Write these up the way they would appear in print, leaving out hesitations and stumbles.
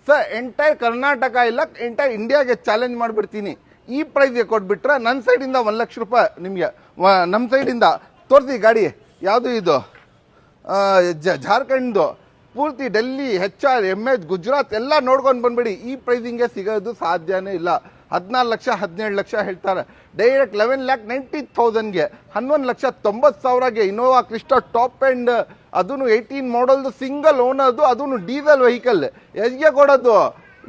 Sir entire Karnataka ಇಲ್ಲ entire ಇಂಡಿಯಾಗೆ challenge ಮಾಡಿಬಿಡ್ತೀನಿ. ಈ ಪ್ರೈಸ್ಗೆ ಕೊಟ್ಬಿಟ್ರೆ ನನ್ನ ಸೈಡಿಂದ 1 ಲಕ್ಷ ರೂಪಾಯಿ ನಿಮಗೆ ನಮ್ಮ ಸೈಡಿಂದ ತೋರಿಸಿ. ಗಾಡಿ ಯಾವುದು ಇದು? ಜಾರ್ಖಂಡ್ದು ಪೂರ್ತಿ ಡೆಲ್ಲಿ HR MH ಗುಜರಾತ್ ಎಲ್ಲ ನೋಡ್ಕೊಂಡು ಬಂದ್ಬಿಡಿ. ಈ ಪ್ರೈಸಿಂಗ್ಗೆ ಸಿಗೋದು ಸಾಧ್ಯನೇ ಇಲ್ಲ. 14 ಲಕ್ಷ 17 ಲಕ್ಷ ಹೇಳ್ತಾರೆ. ಡೈರೆಕ್ಟ್ 11,90,000ಗೆ 11,90,000ಗೆ ಇನೋವಾ ಕ್ರಿಸ್ಟಾ ಟಾಪ್ ಎಂಡ್, ಅದೂ 18 ಮಾಡಲ್ದು ಸಿಂಗಲ್ ಓನರ್ದು, ಅದೂ ಡೀಸೆಲ್ ವೆಹಿಕಲ್. ಎಷ್ಟಿಗೆ ಕೊಡೋದು?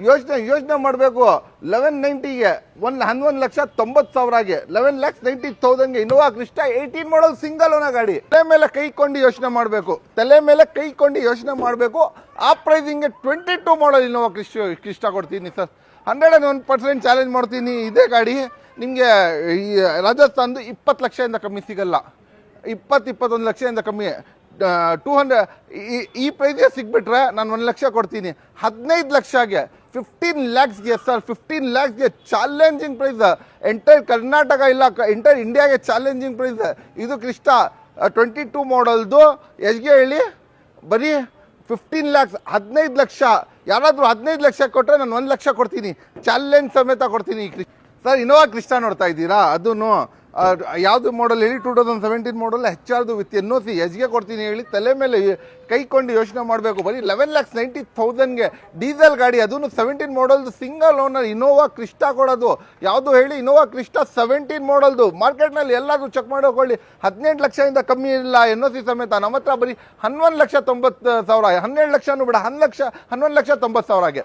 ಯೋಚನೆ ಮಾಡಬೇಕು. 1190ಗೆ 11,90,000ಗೆ 11,90,000ಗೆ Innova Crysta 18 model single owner ಗಾಡಿ. ತಲೆ ಮೇಲೆ ಕೈಕೊಂಡು ಯೋಚನೆ ಮಾಡಬೇಕು. ಆ ಪ್ರೈಸಿಂಗ್ಗೆ 22 ಮಾಡಲ್ ಇನೋವಾ ಕ್ರಿಸ್ಟಾ ಕೊಡ್ತೀನಿ ಸರ್. 101% ಚಾಲೆಂಜ್ ಮಾಡ್ತೀನಿ. ಇದೇ ಗಾಡಿ ನಿಮಗೆ ಈ ರಾಜಸ್ಥಾನ್ದು 20 ಲಕ್ಷದಿಂದ ಕಮ್ಮಿ ಸಿಗಲ್ಲ. 21 ಲಕ್ಷದಿಂದ ಕಮ್ಮಿ 200 ಈ ಪ್ರೈಸ್ಗೆ ಸಿಗ್ಬಿಟ್ರೆ ನಾನು 1 ಲಕ್ಷ ಕೊಡ್ತೀನಿ. 15 ಲಕ್ಷಗೆ 15 ಲ್ಯಾಕ್ಸ್ಗೆ ಸರ್, 15 ಲ್ಯಾಕ್ಸ್ಗೆ ಚಾಲೆಂಜಿಂಗ್ ಪ್ರೈಸ್. ಎಂಟೈರ್ ಕರ್ನಾಟಕ ಇಲ್ಲ ಎಂಟೈರ್ ಇಂಡಿಯಾಗೆ ಚಾಲೆಂಜಿಂಗ್ ಪ್ರೈಸ್. ಇದು ಕ್ರಿಸ್ಟಾ 22 ಮಾಡಲ್ದು. ಎಷ್ಟಿಗೆ ಹೇಳಿ? ಬರೀ 15 ಲ್ಯಾಕ್ಸ್, 15 ಲಕ್ಷ. ಯಾರಾದರೂ 15 ಲಕ್ಷ ಕೊಟ್ಟರೆ ನಾನು 1 ಲಕ್ಷ ಕೊಡ್ತೀನಿ, ಚಾಲೆಂಜ್ ಸಮೇತ ಕೊಡ್ತೀನಿ. ಸರ್ ಇನೋವಾ ಕ್ರಿಸ್ಟಾ ನೋಡ್ತಾ ಇದ್ದೀರಾ? ಅದೂ ಯಾವುದು ಮಾಡಲ್ ಹೇಳಿ? 2017 ಮಾಡಲ್ HR ವಿತ್ NOC. ಎಷ್ಟಿಗೆ ಕೊಡ್ತೀನಿ ಹೇಳಿ? ತಲೆ ಮೇಲೆ ಕೈಕೊಂಡು ಯೋಚನೆ ಮಾಡಬೇಕು. ಬರೀ 11,90,000ಗೆ ಡೀಸೆಲ್ ಗಾಡಿ, ಅದೂ 17 ಮಾಡಲ್ದು ಸಿಂಗಲ್ ಓನರ್ ಇನೋವಾ ಕ್ರಿಸ್ಟಾ ಕೊಡೋದು. ಯಾವುದು ಹೇಳಿ? Innova Crysta 17 ಮಾಡಲ್ದು. ಮಾರ್ಕೆಟ್ನಲ್ಲಿ ಎಲ್ಲಾದರೂ ಚೆಕ್ ಮಾಡೋಕೊಳ್ಳಿ, 18 ಲಕ್ಷದಿಂದ ಕಮ್ಮಿ ಇಲ್ಲ NOC ಸಮೇತ. ನಮ್ಮ ಹತ್ರ ಬರೀ 11,90,000, 12 ಲಕ್ಷನೂ ಬಿಡ, 11,90,000ಗೆ